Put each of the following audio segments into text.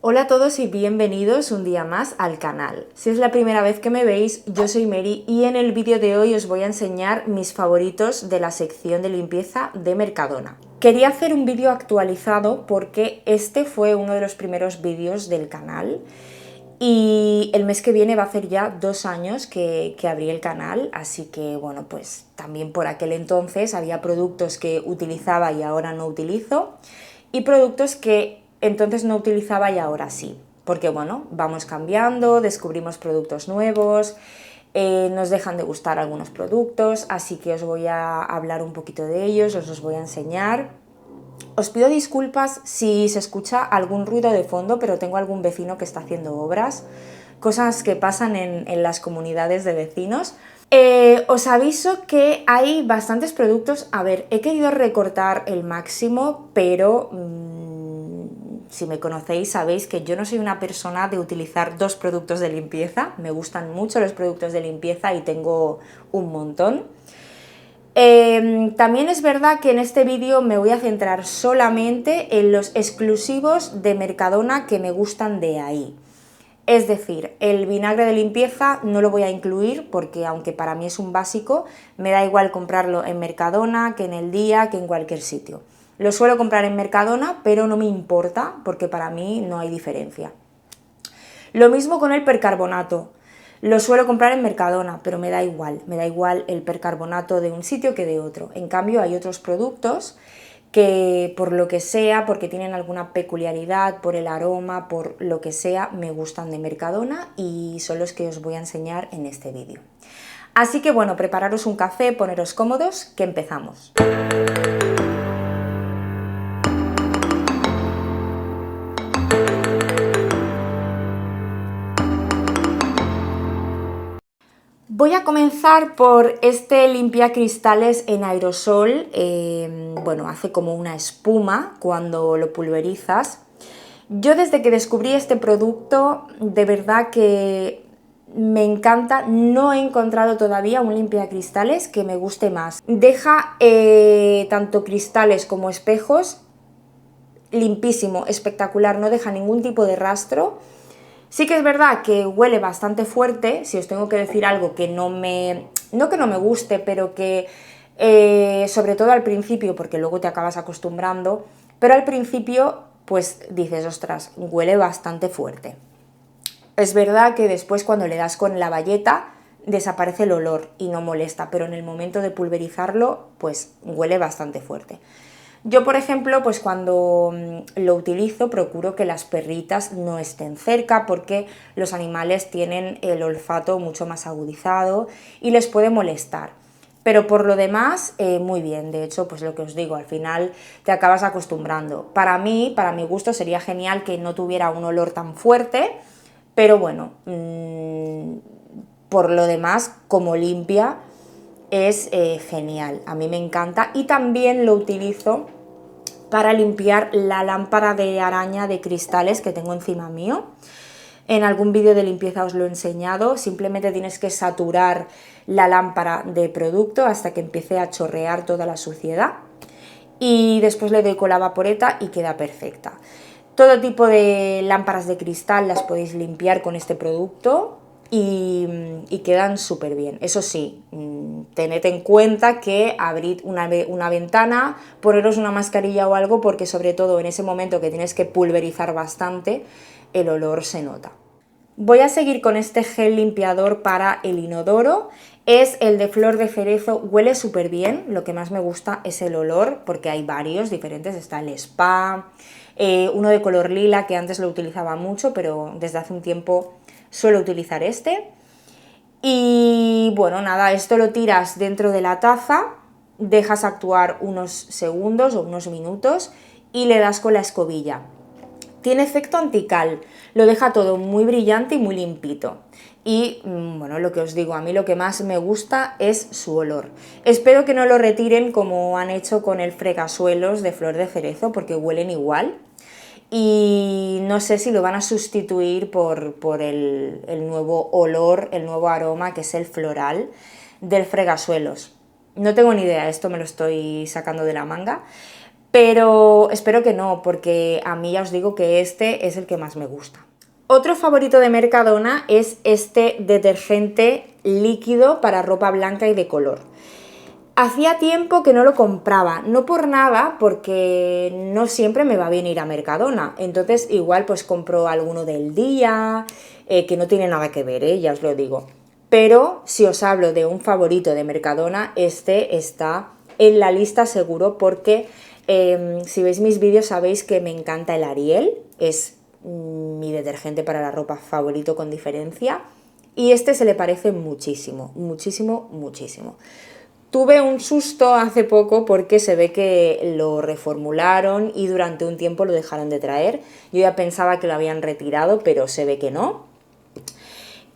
Hola a todos y bienvenidos un día más al canal. Si es la primera vez que me veis, yo soy Mary y en el vídeo de hoy os voy a enseñar mis favoritos de la sección de limpieza de Mercadona. Quería hacer un vídeo actualizado porque este fue uno de los primeros vídeos del canal y el mes que viene va a hacer ya 2 años que abrí el canal, así que bueno, pues también por aquel entonces había productos que utilizaba y ahora no utilizo y productos que entonces no utilizaba y ahora sí, porque bueno, vamos cambiando, descubrimos productos nuevos, nos dejan de gustar algunos productos, así que os voy a hablar un poquito de ellos, os los voy a enseñar. Os pido disculpas si se escucha algún ruido de fondo, pero tengo algún vecino que está haciendo obras, cosas que pasan en las comunidades de vecinos. Os aviso que hay bastantes productos. A ver, he querido recortar el máximo, pero si me conocéis sabéis que yo no soy una persona de utilizar 2 productos de limpieza. Me gustan mucho los productos de limpieza y tengo un montón. También es verdad que en este vídeo me voy a centrar solamente en los exclusivos de Mercadona que me gustan de ahí. Es decir, el vinagre de limpieza no lo voy a incluir porque aunque para mí es un básico, me da igual comprarlo en Mercadona, que en El Día, que en cualquier sitio. Lo suelo comprar en Mercadona, pero no me importa porque para mí no hay diferencia. Lo mismo con el percarbonato. Lo suelo comprar en Mercadona, pero me da igual el percarbonato de un sitio que de otro. En cambio, hay otros productos que por lo que sea, porque tienen alguna peculiaridad, por el aroma, por lo que sea, me gustan de Mercadona y son los que os voy a enseñar en este vídeo. Así que bueno, prepararos un café, poneros cómodos, que empezamos. Voy a comenzar por este limpiacristales en aerosol, bueno, hace como una espuma cuando lo pulverizas. Yo desde que descubrí este producto, de verdad que me encanta, no he encontrado todavía un limpiacristales que me guste más. Deja tanto cristales como espejos limpísimo, espectacular, no deja ningún tipo de rastro. Sí que es verdad que huele bastante fuerte, si os tengo que decir algo que no que no me guste, pero que sobre todo al principio, porque luego te acabas acostumbrando, pero al principio pues dices, ostras, huele bastante fuerte. Es verdad que después cuando le das con la bayeta desaparece el olor y no molesta, pero en el momento de pulverizarlo pues huele bastante fuerte. Yo, por ejemplo, pues cuando lo utilizo procuro que las perritas no estén cerca porque los animales tienen el olfato mucho más agudizado y les puede molestar. Pero por lo demás, muy bien. De hecho, pues lo que os digo, al final te acabas acostumbrando. Para mí, para mi gusto, sería genial que no tuviera un olor tan fuerte, pero bueno, por lo demás, como limpia, es genial. A mí me encanta y también lo utilizo para limpiar la lámpara de araña de cristales que tengo encima mío. En algún vídeo de limpieza os lo he enseñado, simplemente tienes que saturar la lámpara de producto hasta que empiece a chorrear toda la suciedad y después le doy con la vaporeta y queda perfecta. Todo tipo de lámparas de cristal las podéis limpiar con este producto y quedan súper bien. Eso sí, tened en cuenta que abrid una ventana, poneros una mascarilla o algo, porque sobre todo en ese momento que tienes que pulverizar bastante, el olor se nota. Voy a seguir con este gel limpiador para el inodoro. Es el de flor de cerezo, huele súper bien, lo que más me gusta es el olor, porque hay varios diferentes, está el spa, uno de color lila que antes lo utilizaba mucho, pero desde hace un tiempo suelo utilizar este. Y bueno, nada, esto lo tiras dentro de la taza, dejas actuar unos segundos o unos minutos y le das con la escobilla. Tiene efecto antical, lo deja todo muy brillante y muy limpito. Y bueno, lo que os digo, a mí lo que más me gusta es su olor. Espero que no lo retiren como han hecho con el fregasuelos de flor de cerezo, porque huelen igual. Y no sé si lo van a sustituir por el nuevo olor, el nuevo aroma, que es el floral del fregasuelos. No tengo ni idea, esto me lo estoy sacando de la manga. pero espero que no, porque a mí ya os digo que este es el que más me gusta. Otro favorito de Mercadona es este detergente líquido para ropa blanca y de color. Hacía tiempo que no lo compraba, no por nada, porque no siempre me va bien ir a Mercadona, entonces igual pues compro alguno del día, que no tiene nada que ver, ya os lo digo. Pero si os hablo de un favorito de Mercadona, este está en la lista seguro, porque si veis mis vídeos sabéis que me encanta el Ariel, es mi detergente para la ropa favorito con diferencia, y este se le parece muchísimo, muchísimo, muchísimo. Tuve un susto hace poco porque se ve que lo reformularon y durante un tiempo lo dejaron de traer. Yo ya pensaba que lo habían retirado, pero se ve que no.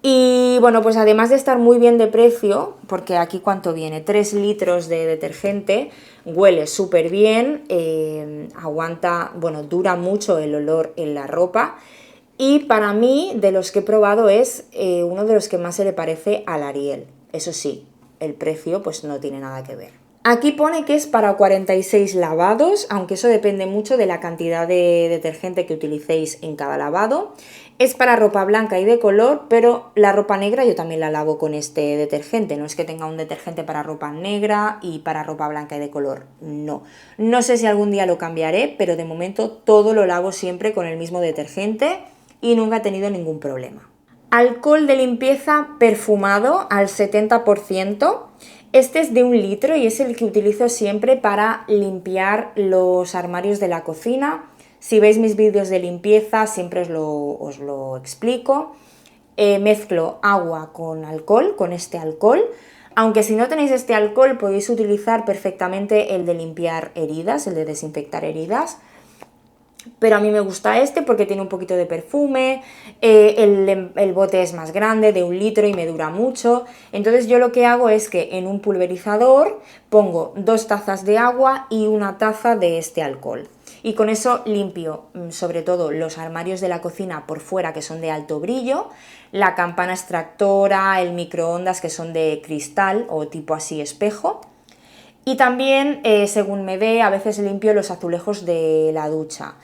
Y bueno, pues además de estar muy bien de precio, porque aquí cuánto viene, 3 litros de detergente, huele súper bien, aguanta, bueno, dura mucho el olor en la ropa. Y para mí, de los que he probado, es uno de los que más se le parece al Ariel. Eso sí, el precio pues no tiene nada que ver. Aquí pone que es para 46 lavados, aunque eso depende mucho de la cantidad de detergente que utilicéis en cada lavado. Es para ropa blanca y de color, pero la ropa negra yo también la lavo con este detergente. No es que tenga un detergente para ropa negra y para ropa blanca y de color, no. No sé si algún día lo cambiaré, pero de momento todo lo lavo siempre con el mismo detergente y nunca he tenido ningún problema. Alcohol de limpieza perfumado al 70%. Este es de 1 litro y es el que utilizo siempre para limpiar los armarios de la cocina. Si veis mis vídeos de limpieza siempre os lo explico. Mezclo agua con alcohol, con este alcohol. Aunque si no tenéis este alcohol podéis utilizar perfectamente el de limpiar heridas, el de desinfectar heridas. Pero a mí me gusta este porque tiene un poquito de perfume, el bote es más grande, de 1 litro y me dura mucho. Entonces yo lo que hago es que en un pulverizador pongo 2 tazas de agua y 1 taza de este alcohol. Y con eso limpio sobre todo los armarios de la cocina por fuera, que son de alto brillo, la campana extractora, el microondas, que son de cristal o tipo así espejo. Y también, según me dé, a veces limpio los azulejos de la ducha,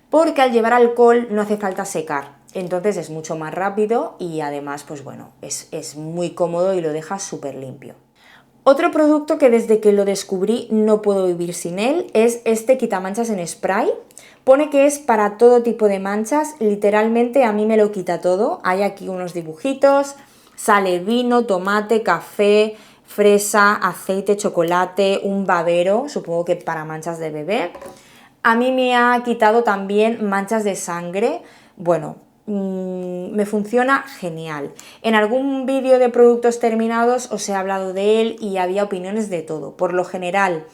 porque al llevar alcohol no hace falta secar, entonces es mucho más rápido y además, pues bueno, es muy cómodo y lo deja súper limpio. Otro producto que desde que lo descubrí no puedo vivir sin él es este quitamanchas en spray. Pone que es para todo tipo de manchas, literalmente a mí me lo quita todo. Hay aquí unos dibujitos, sale vino, tomate, café, fresa, aceite, chocolate, un babero, supongo que para manchas de bebé. A mí me ha quitado también manchas de sangre, bueno, me funciona genial. En algún vídeo de productos terminados os he hablado de él y había opiniones de todo. Por lo general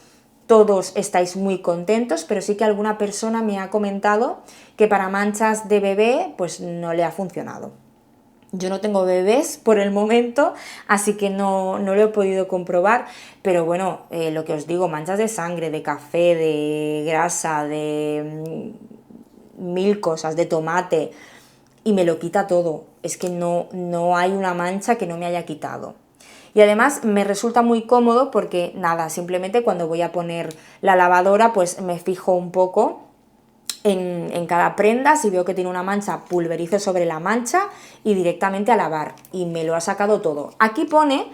todos estáis muy contentos, pero sí que alguna persona me ha comentado que para manchas de bebé pues no le ha funcionado. Yo no tengo bebés por el momento, así que no lo he podido comprobar, pero bueno, lo que os digo, manchas de sangre, de café, de grasa, de 1000 cosas, de tomate, y me lo quita todo. Es que no hay una mancha que no me haya quitado. Y además me resulta muy cómodo porque nada, simplemente cuando voy a poner la lavadora pues me fijo un poco en cada prenda, si veo que tiene una mancha pulverizo sobre la mancha y directamente a lavar, y me lo ha sacado todo. Aquí pone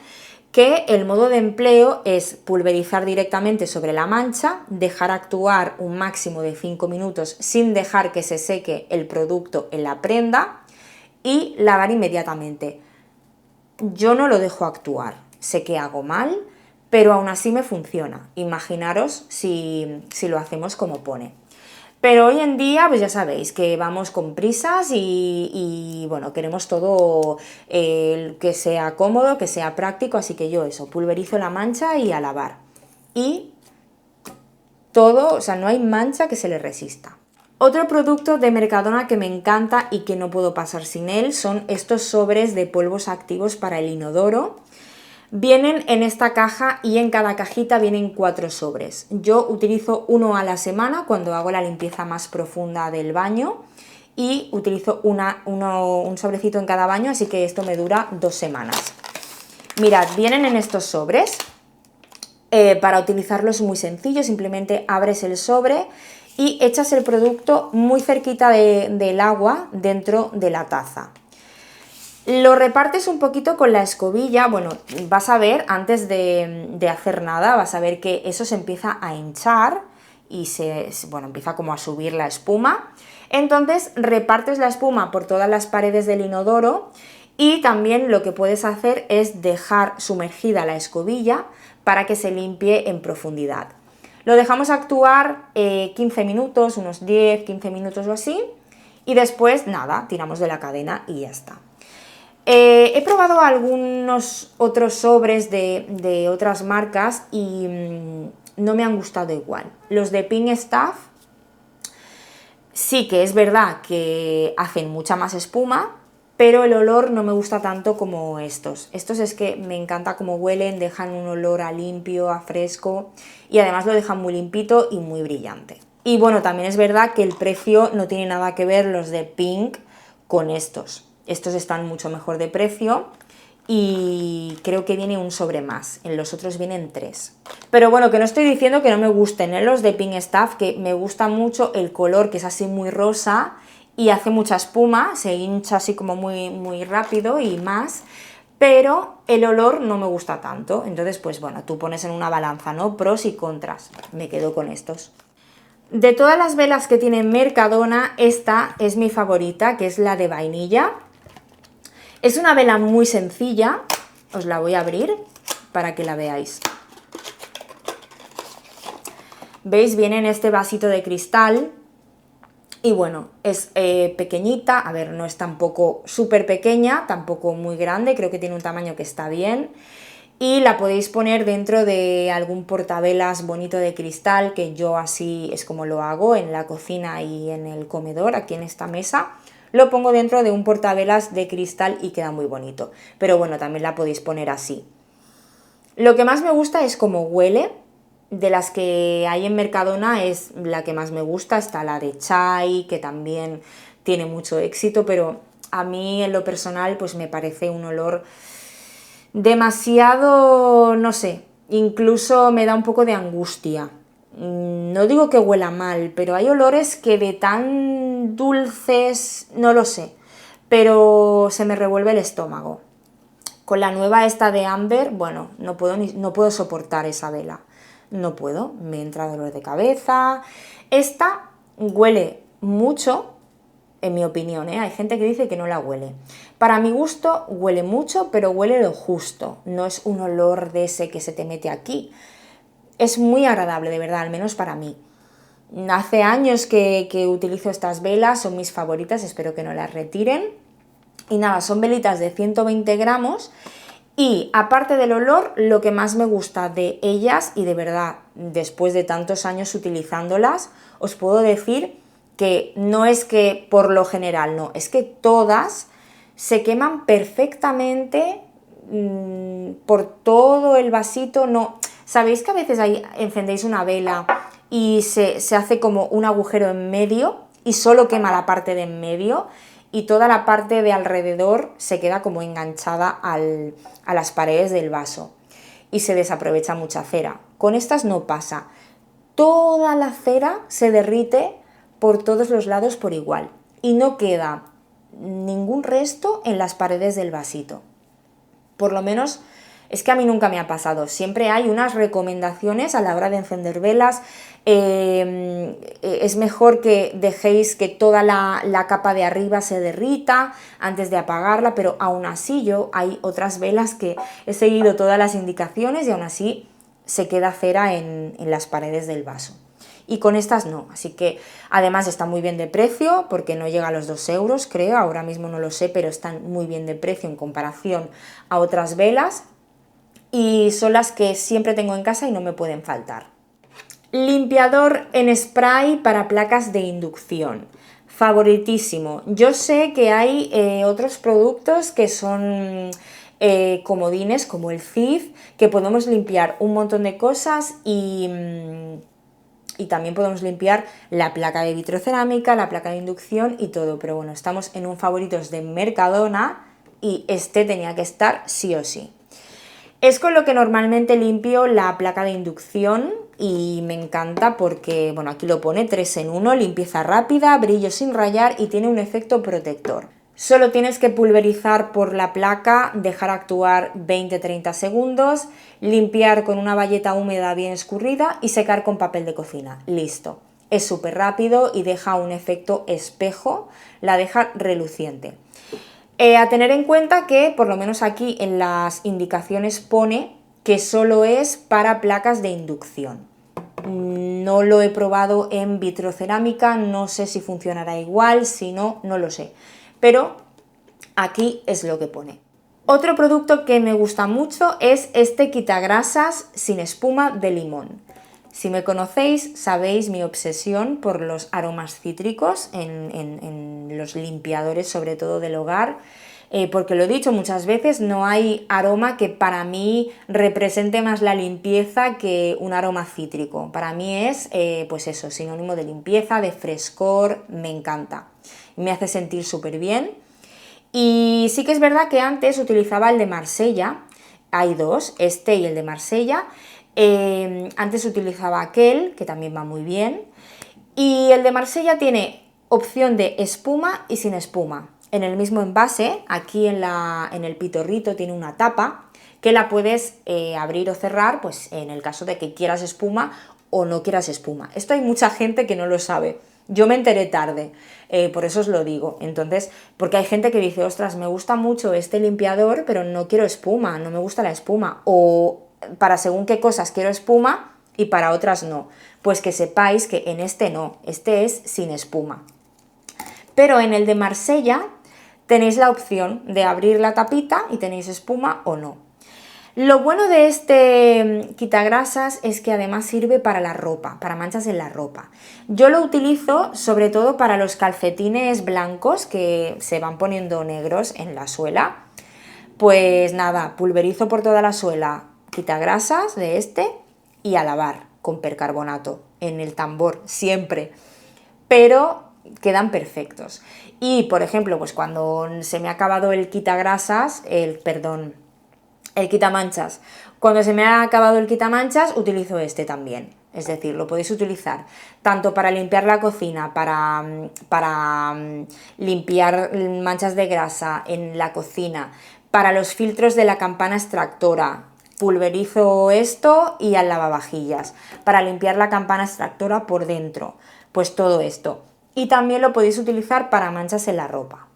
que el modo de empleo es pulverizar directamente sobre la mancha, dejar actuar un máximo de 5 minutos sin dejar que se seque el producto en la prenda y lavar inmediatamente. Yo no lo dejo actuar, sé que hago mal, pero aún así me funciona. Imaginaros si lo hacemos como pone. Pero hoy en día, pues ya sabéis que vamos con prisas y bueno, queremos todo que sea cómodo, que sea práctico, así que yo eso, pulverizo la mancha y a lavar. Y todo, o sea, no hay mancha que se le resista. Otro producto de Mercadona que me encanta y que no puedo pasar sin él son estos sobres de polvos activos para el inodoro. Vienen en esta caja y en cada cajita vienen 4 sobres. Yo utilizo uno a la semana cuando hago la limpieza más profunda del baño y utilizo un sobrecito en cada baño, así que esto me dura 2 semanas. Mirad, vienen en estos sobres. Para utilizarlo es muy sencillo, simplemente abres el sobre y echas el producto muy cerquita del agua dentro de la taza. Lo repartes un poquito con la escobilla. Bueno, vas a ver, antes de hacer nada, vas a ver que eso se empieza a hinchar y bueno, empieza como a subir la espuma. Entonces repartes la espuma por todas las paredes del inodoro y también lo que puedes hacer es dejar sumergida la escobilla para que se limpie en profundidad. Lo dejamos actuar 15 minutos, unos 10-15 minutos o así, y después nada, tiramos de la cadena y ya está. He probado algunos otros sobres de otras marcas y no me han gustado igual. Los de Pink Stuff sí que es verdad que hacen mucha más espuma, pero el olor no me gusta tanto como estos. Estos es que me encanta cómo huelen, dejan un olor a limpio, a fresco y además lo dejan muy limpito y muy brillante. Y bueno, también es verdad que el precio no tiene nada que ver los de Pink con estos. Estos están mucho mejor de precio y creo que viene un sobre más, en los otros vienen 3. Pero bueno, que no estoy diciendo que no me gusten, los de Pink Stuff, que me gusta mucho el color, que es así muy rosa y hace mucha espuma, se hincha así como muy rápido y más, pero el olor no me gusta tanto. Entonces pues bueno, tú pones en una balanza, ¿no? Pros y contras. Me quedo con estos. De todas las velas que tiene Mercadona, esta es mi favorita, que es la de vainilla. Es una vela muy sencilla, os la voy a abrir para que la veáis. ¿Veis? Viene en este vasito de cristal y bueno, es pequeñita, a ver, no es tampoco súper pequeña, tampoco muy grande, creo que tiene un tamaño que está bien. Y la podéis poner dentro de algún portavelas bonito de cristal, que yo así es como lo hago en la cocina y en el comedor, aquí en esta mesa. Lo pongo dentro de un portavelas de cristal y queda muy bonito. Pero bueno, también la podéis poner así. Lo que más me gusta es cómo huele. De las que hay en Mercadona es la que más me gusta. Está la de chai, que también tiene mucho éxito, pero a mí en lo personal pues me parece un olor demasiado, no sé, incluso me da un poco de angustia. No digo que huela mal, pero hay olores que de tan dulces, no lo sé, pero se me revuelve el estómago. Con la nueva esta de Amber, bueno, no puedo soportar esa vela. No puedo, me entra dolor de cabeza. Esta huele mucho, en mi opinión, ¿eh? Hay gente que dice que no la huele. Para mi gusto huele mucho, pero huele lo justo. No es un olor de ese que se te mete aquí. Es muy agradable, de verdad, al menos para mí. Hace años que utilizo estas velas, son mis favoritas, espero que no las retiren. Y nada, son velitas de 120 gramos y aparte del olor, lo que más me gusta de ellas, y de verdad, después de tantos años utilizándolas, os puedo decir que no es que por lo general, no, es que todas se queman perfectamente por todo el vasito. No, ¿sabéis que a veces ahí encendéis una vela y se hace como un agujero en medio y solo quema la parte de en medio y toda la parte de alrededor se queda como enganchada a las paredes del vaso y se desaprovecha mucha cera? Con estas no pasa, toda la cera se derrite por todos los lados por igual y no queda ningún resto en las paredes del vasito. Por lo menos es que a mí nunca me ha pasado. Siempre hay unas recomendaciones a la hora de encender velas. Es mejor que dejéis que toda la capa de arriba se derrita antes de apagarla, pero aún así hay otras velas que he seguido todas las indicaciones y aún así se queda cera en las paredes del vaso. Y con estas no, así que además está muy bien de precio porque no llega a los 2 euros, creo, ahora mismo no lo sé, pero están muy bien de precio en comparación a otras velas y son las que siempre tengo en casa y no me pueden faltar. Limpiador en spray para placas de inducción, favoritísimo. Yo sé que hay otros productos que son comodines como el Cif, que podemos limpiar un montón de cosas y también podemos limpiar la placa de vitrocerámica, la placa de inducción y todo, pero bueno, estamos en un favoritos de Mercadona y este tenía que estar sí o sí. Es con lo que normalmente limpio la placa de inducción y me encanta porque, bueno, aquí lo pone 3 en 1, limpieza rápida, brillo sin rayar y tiene un efecto protector. Solo tienes que pulverizar por la placa, dejar actuar 20-30 segundos, limpiar con una bayeta húmeda bien escurrida y secar con papel de cocina. Listo. Es súper rápido y deja un efecto espejo, la deja reluciente. A tener en cuenta que, por lo menos aquí en las indicaciones pone que solo es para placas de inducción. No lo he probado en vitrocerámica, no sé si funcionará igual, si no, no lo sé. Pero aquí es lo que pone. Otro producto que me gusta mucho es este quitagrasas sin espuma de limón. Si me conocéis, sabéis mi obsesión por los aromas cítricos en los limpiadores, sobre todo del hogar, porque lo he dicho muchas veces, no hay aroma que para mí represente más la limpieza que un aroma cítrico. Para mí es, pues eso, sinónimo de limpieza, de frescor, me encanta. Me hace sentir súper bien. Y sí que es verdad que antes utilizaba el de Marsella, hay dos, este y el de Marsella. Antes utilizaba aquel, que también va muy bien, y el de Marsella tiene opción de espuma y sin espuma. En el mismo envase, aquí en el pitorrito tiene una tapa que la puedes abrir o cerrar, pues en el caso de que quieras espuma o no quieras espuma. Esto hay mucha gente que no lo sabe. Yo me enteré tarde, por eso os lo digo. Entonces, porque hay gente que dice, ostras, me gusta mucho este limpiador, pero no quiero espuma, no me gusta la espuma. O para según qué cosas quiero espuma y para otras no. Pues que sepáis que en este no, este es sin espuma. Pero en el de Marsella tenéis la opción de abrir la tapita y tenéis espuma o no. Lo bueno de este quitagrasas es que además sirve para la ropa, para manchas en la ropa. Yo lo utilizo sobre todo para los calcetines blancos que se van poniendo negros en la suela. Pues nada, pulverizo por toda la suela quitagrasas de este y a lavar con percarbonato en el tambor, siempre. Pero quedan perfectos. Y por ejemplo, pues cuando se me ha acabado el quitagrasas, el quitamanchas. Cuando se me ha acabado el quitamanchas, utilizo este también. Es decir, lo podéis utilizar tanto para limpiar la cocina, para limpiar manchas de grasa en la cocina, para los filtros de la campana extractora. Pulverizo esto y al lavavajillas. Para limpiar la campana extractora por dentro. Pues todo esto. Y también lo podéis utilizar para manchas en la ropa.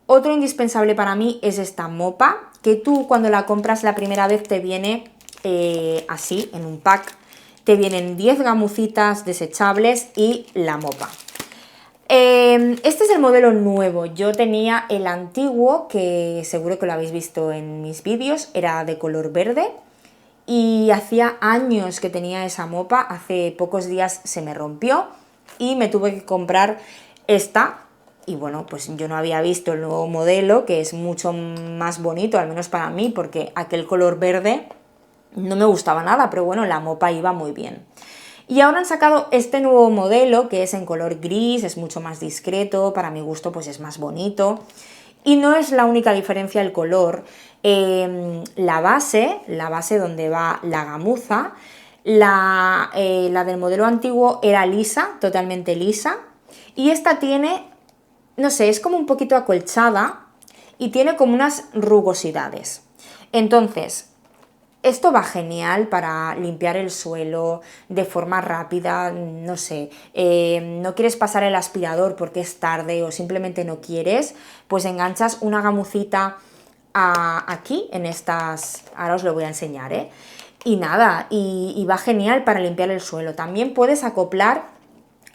Otro indispensable para mí es esta mopa, que tú cuando la compras la primera vez te viene así, en un pack. Te vienen 10 gamucitas desechables y la mopa. Este es el modelo nuevo. Yo tenía el antiguo, que seguro que lo habéis visto en mis vídeos, era de color verde. Y hacía años que tenía esa mopa, hace pocos días se me rompió y me tuve que comprar esta. Y bueno, pues yo no había visto el nuevo modelo, que es mucho más bonito, al menos para mí, porque aquel color verde no me gustaba nada, pero bueno, la mopa iba muy bien. Y ahora han sacado este nuevo modelo, que es en color gris, es mucho más discreto, para mi gusto pues es más bonito. Y no es la única diferencia el color. La base donde va la gamuza, la del modelo antiguo era lisa, totalmente lisa. Y esta tiene, no sé, es como un poquito acolchada y tiene como unas rugosidades. Entonces, esto va genial para limpiar el suelo de forma rápida, no sé, no quieres pasar el aspirador porque es tarde o simplemente no quieres, pues enganchas una gamucita aquí en estas, ahora os lo voy a enseñar, y nada, y va genial para limpiar el suelo. También puedes acoplar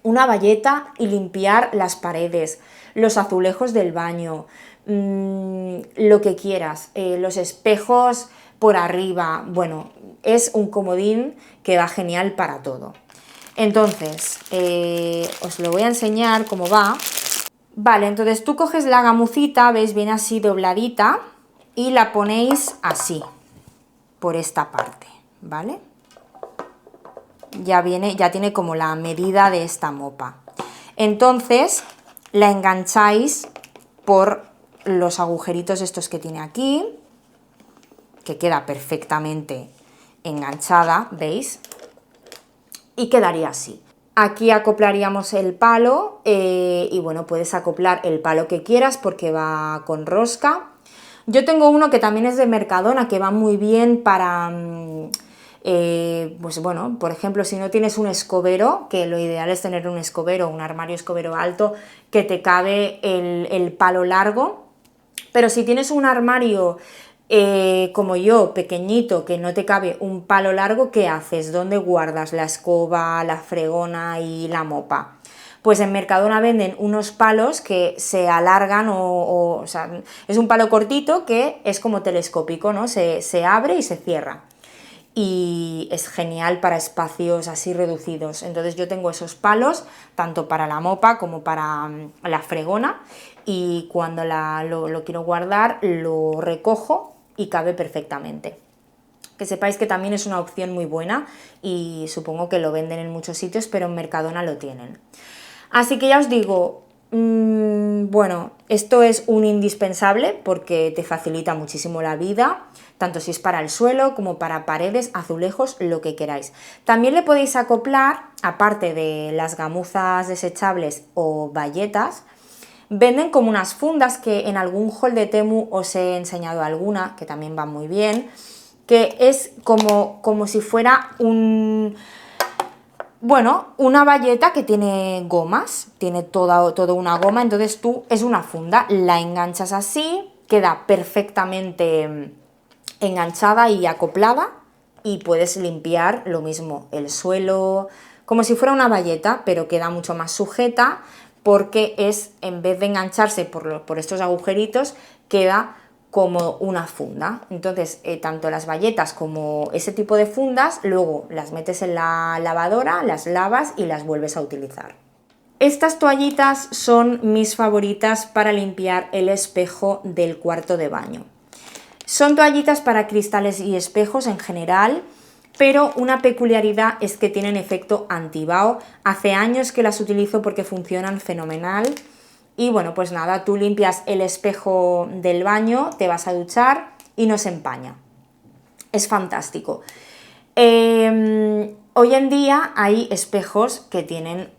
una bayeta y limpiar las paredes, los azulejos del baño, lo que quieras, los espejos por arriba. Bueno, es un comodín que va genial para todo. Entonces, os lo voy a enseñar cómo va. Vale, entonces tú coges la gamucita, veis, viene así dobladita y la ponéis así, por esta parte, ¿vale? Ya tiene como la medida de esta mopa. Entonces la engancháis por los agujeritos estos que tiene aquí que queda perfectamente enganchada, ¿veis? Y quedaría así. Aquí acoplaríamos el palo y bueno, puedes acoplar el palo que quieras porque va con rosca. Yo tengo uno que también es de Mercadona, que va muy bien para, pues bueno, por ejemplo, si no tienes un escobero, que lo ideal es tener un escobero, un armario escobero alto, que te cabe el palo largo, pero si tienes un armario como yo, pequeñito, que no te cabe un palo largo, ¿qué haces? ¿Dónde guardas la escoba, la fregona y la mopa? Pues en Mercadona venden unos palos que se alargan o sea, es un palo cortito que es como telescópico, ¿no? Se abre y se cierra. Y es genial para espacios así reducidos. Entonces yo tengo esos palos, tanto para la mopa como para la fregona, y cuando lo quiero guardar lo recojo y cabe perfectamente. Que sepáis que también es una opción muy buena y supongo que lo venden en muchos sitios, pero en Mercadona lo tienen. Así que ya os digo, bueno, esto es un indispensable porque te facilita muchísimo la vida, tanto si es para el suelo como para paredes, azulejos, lo que queráis. También le podéis acoplar, aparte de las gamuzas desechables o bayetas, venden como unas fundas que en algún haul de Temu os he enseñado alguna, que también van muy bien, que es como si fuera una bayeta que tiene gomas, tiene toda una goma, entonces es una funda, la enganchas así, queda perfectamente enganchada y acoplada y puedes limpiar lo mismo, el suelo, como si fuera una bayeta, pero queda mucho más sujeta porque en vez de engancharse por estos agujeritos, queda como una funda. Entonces, tanto las bayetas como ese tipo de fundas, luego las metes en la lavadora, las lavas y las vuelves a utilizar. Estas toallitas son mis favoritas para limpiar el espejo del cuarto de baño. Son toallitas para cristales y espejos en general, pero una peculiaridad es que tienen efecto antibao. Hace años que las utilizo porque funcionan fenomenal. Y bueno, pues nada, tú limpias el espejo del baño, te vas a duchar y no se empaña. Es fantástico. Hoy en día hay espejos que tienen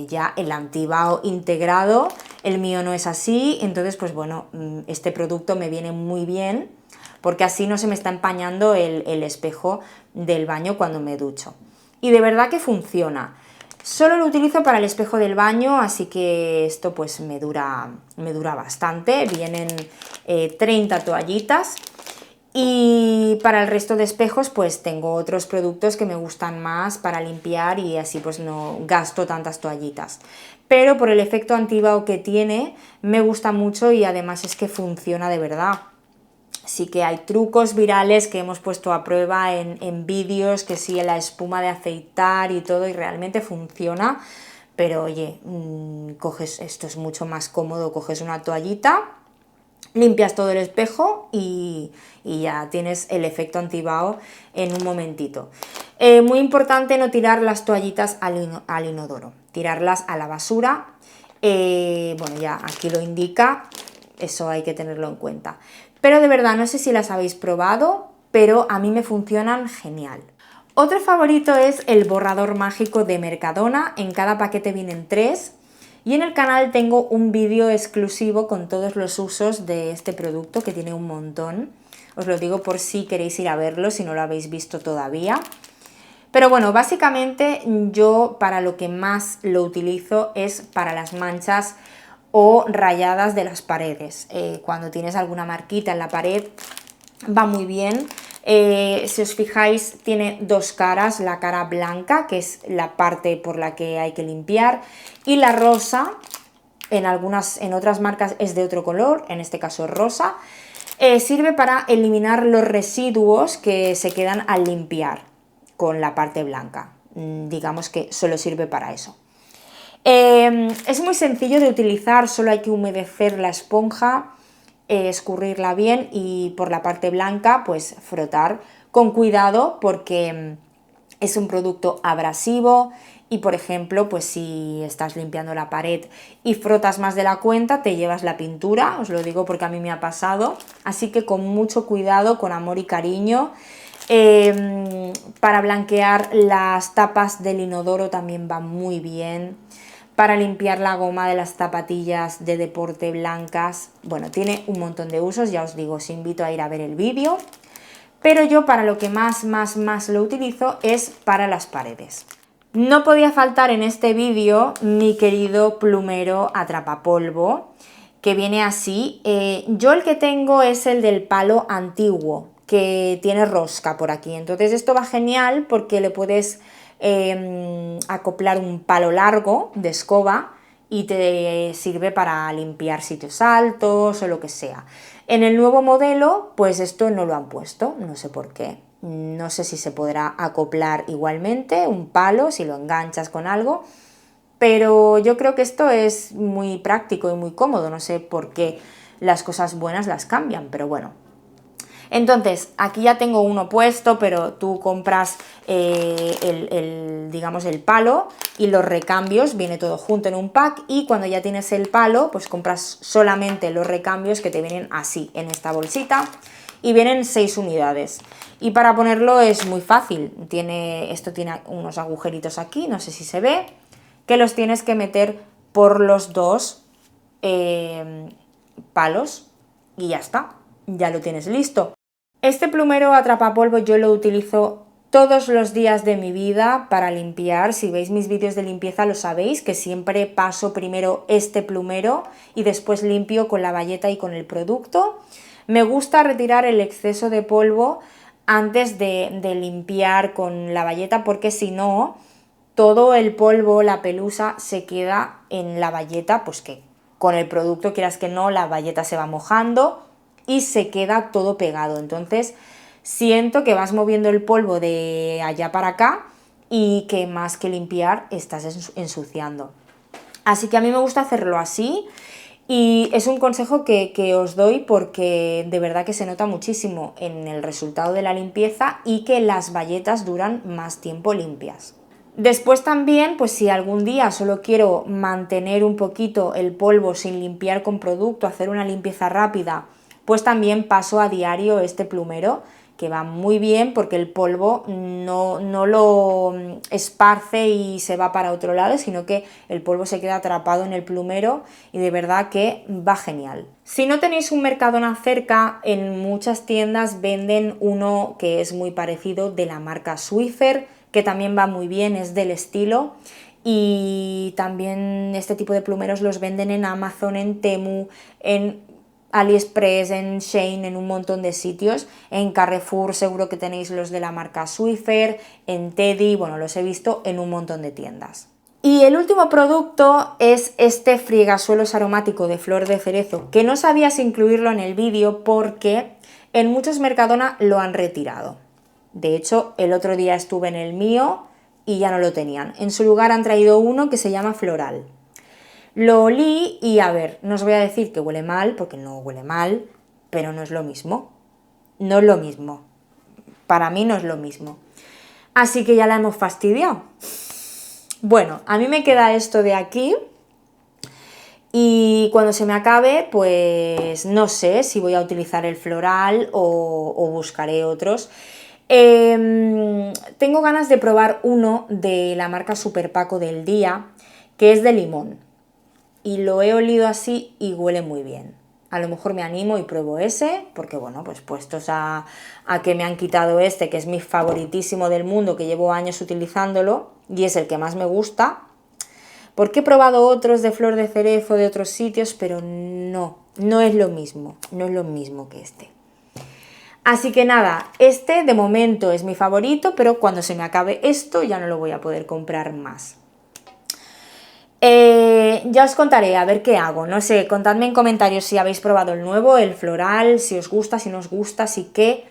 ya el antibao integrado, el mío no es así, entonces pues bueno, este producto me viene muy bien porque así no se me está empañando el espejo del baño cuando me ducho. Y de verdad que funciona. Solo lo utilizo para el espejo del baño, así que esto pues me dura bastante. Vienen 30 toallitas. Y para el resto de espejos pues tengo otros productos que me gustan más para limpiar y así pues no gasto tantas toallitas. Pero por el efecto antibao que tiene me gusta mucho y además es que funciona de verdad. Sí que hay trucos virales que hemos puesto a prueba en vídeos, que sí, la espuma de afeitar y todo, y realmente funciona. Pero oye, esto es mucho más cómodo, coges una toallita, limpias todo el espejo y ya tienes el efecto antibao en un momentito. Muy importante no tirar las toallitas al inodoro, tirarlas a la basura. Bueno, ya aquí lo indica, eso hay que tenerlo en cuenta. Pero de verdad, no sé si las habéis probado, pero a mí me funcionan genial. Otro favorito es el borrador mágico de Mercadona. En cada paquete vienen 3. Y en el canal tengo un vídeo exclusivo con todos los usos de este producto, que tiene un montón. Os lo digo por si queréis ir a verlo, si no lo habéis visto todavía. Pero bueno, básicamente yo para lo que más lo utilizo es para las manchas o rayadas de las paredes. Cuando tienes alguna marquita en la pared va muy bien. Si os fijáis, tiene 2 caras, la cara blanca, que es la parte por la que hay que limpiar, y la rosa, en otras marcas es de otro color, en este caso es rosa. Sirve para eliminar los residuos que se quedan al limpiar con la parte blanca. Digamos que solo sirve para eso. Es muy sencillo de utilizar, solo hay que humedecer la esponja, escurrirla bien y por la parte blanca pues frotar con cuidado porque es un producto abrasivo y por ejemplo, pues si estás limpiando la pared y frotas más de la cuenta, te llevas la pintura, os lo digo porque a mí me ha pasado, así que con mucho cuidado, con amor y cariño. Para blanquear las tapas del inodoro también va muy bien. Para limpiar la goma de las zapatillas de deporte blancas, bueno, tiene un montón de usos, ya os digo, os invito a ir a ver el vídeo. Pero yo para lo que más lo utilizo es para las paredes. No podía faltar en este vídeo mi querido plumero atrapapolvo, que viene así. Yo el que tengo es el del palo antiguo, que tiene rosca por aquí. Entonces esto va genial porque le puedes acoplar un palo largo de escoba y te sirve para limpiar sitios altos o lo que sea. En el nuevo modelo, pues esto no lo han puesto, no sé por qué. No sé si se podrá acoplar igualmente un palo, si lo enganchas con algo, pero yo creo que esto es muy práctico y muy cómodo, no sé por qué las cosas buenas las cambian, pero bueno. Entonces, aquí ya tengo uno puesto, pero tú compras digamos el palo y los recambios, viene todo junto en un pack, y cuando ya tienes el palo, pues compras solamente los recambios que te vienen así, en esta bolsita, y vienen 6 unidades. Y para ponerlo es muy fácil, esto tiene unos agujeritos aquí, no sé si se ve, que los tienes que meter por los dos palos y ya está, ya lo tienes listo. Este plumero atrapapolvo yo lo utilizo todos los días de mi vida para limpiar. Si veis mis vídeos de limpieza lo sabéis, que siempre paso primero este plumero y después limpio con la bayeta y con el producto. Me gusta retirar el exceso de polvo antes de limpiar con la bayeta, porque si no, todo el polvo, la pelusa, se queda en la bayeta, pues que con el producto, quieras que no, la bayeta se va mojando y se queda todo pegado. Entonces siento que vas moviendo el polvo de allá para acá y que más que limpiar estás ensuciando. Así que a mí me gusta hacerlo así y es un consejo que os doy porque de verdad que se nota muchísimo en el resultado de la limpieza y que las bayetas duran más tiempo limpias. Después también, pues si algún día solo quiero mantener un poquito el polvo sin limpiar con producto, hacer una limpieza rápida, pues también paso a diario este plumero, que va muy bien porque el polvo no lo esparce y se va para otro lado, sino que el polvo se queda atrapado en el plumero y de verdad que va genial. Si no tenéis un Mercadona cerca, en muchas tiendas venden uno que es muy parecido, de la marca Swiffer, que también va muy bien, es del estilo. Y también este tipo de plumeros los venden en Amazon, en Temu, en AliExpress, en Shein, en un montón de sitios. En Carrefour seguro que tenéis los de la marca Swiffer, en Teddy, bueno, los he visto en un montón de tiendas. Y el último producto es este friegasuelos aromático de flor de cerezo, que no sabía si incluirlo en el vídeo porque en muchos Mercadona lo han retirado. De hecho, el otro día estuve en el mío y ya no lo tenían. En su lugar han traído uno que se llama Floral. Lo olí y a ver, no os voy a decir que huele mal, porque no huele mal, pero no es lo mismo. No es lo mismo. Para mí no es lo mismo. Así que ya la hemos fastidiado. Bueno, a mí me queda esto de aquí y cuando se me acabe, pues no sé si voy a utilizar el floral o buscaré otros. Tengo ganas de probar uno de la marca Super Paco del día, que es de limón. Y lo he olido así y huele muy bien. A lo mejor me animo y pruebo ese, porque bueno, pues puestos a que me han quitado este, que es mi favoritísimo del mundo, que llevo años utilizándolo y es el que más me gusta, porque he probado otros de flor de cerezo de otros sitios, pero no es lo mismo, no es lo mismo que este. Así que nada, este de momento es mi favorito, pero cuando se me acabe esto ya no lo voy a poder comprar más. Ya os contaré a ver qué hago, no sé, contadme en comentarios si habéis probado el nuevo, el floral, si os gusta, si no os gusta, si qué.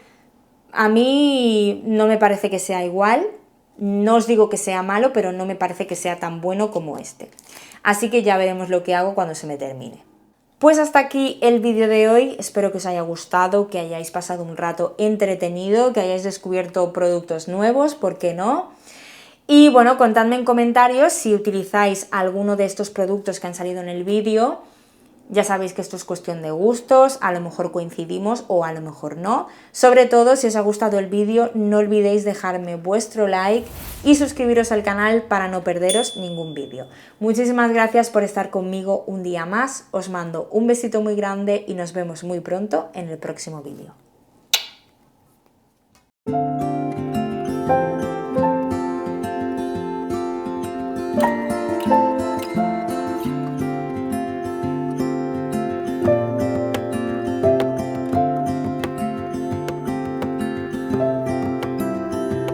A mí no me parece que sea igual, no os digo que sea malo, pero no me parece que sea tan bueno como este. Así que ya veremos lo que hago cuando se me termine. Pues hasta aquí el vídeo de hoy, espero que os haya gustado, que hayáis pasado un rato entretenido, que hayáis descubierto productos nuevos, ¿por qué no? Y bueno, contadme en comentarios si utilizáis alguno de estos productos que han salido en el vídeo. Ya sabéis que esto es cuestión de gustos, a lo mejor coincidimos o a lo mejor no. Sobre todo, si os ha gustado el vídeo, no olvidéis dejarme vuestro like y suscribiros al canal para no perderos ningún vídeo. Muchísimas gracias por estar conmigo un día más, os mando un besito muy grande y nos vemos muy pronto en el próximo vídeo.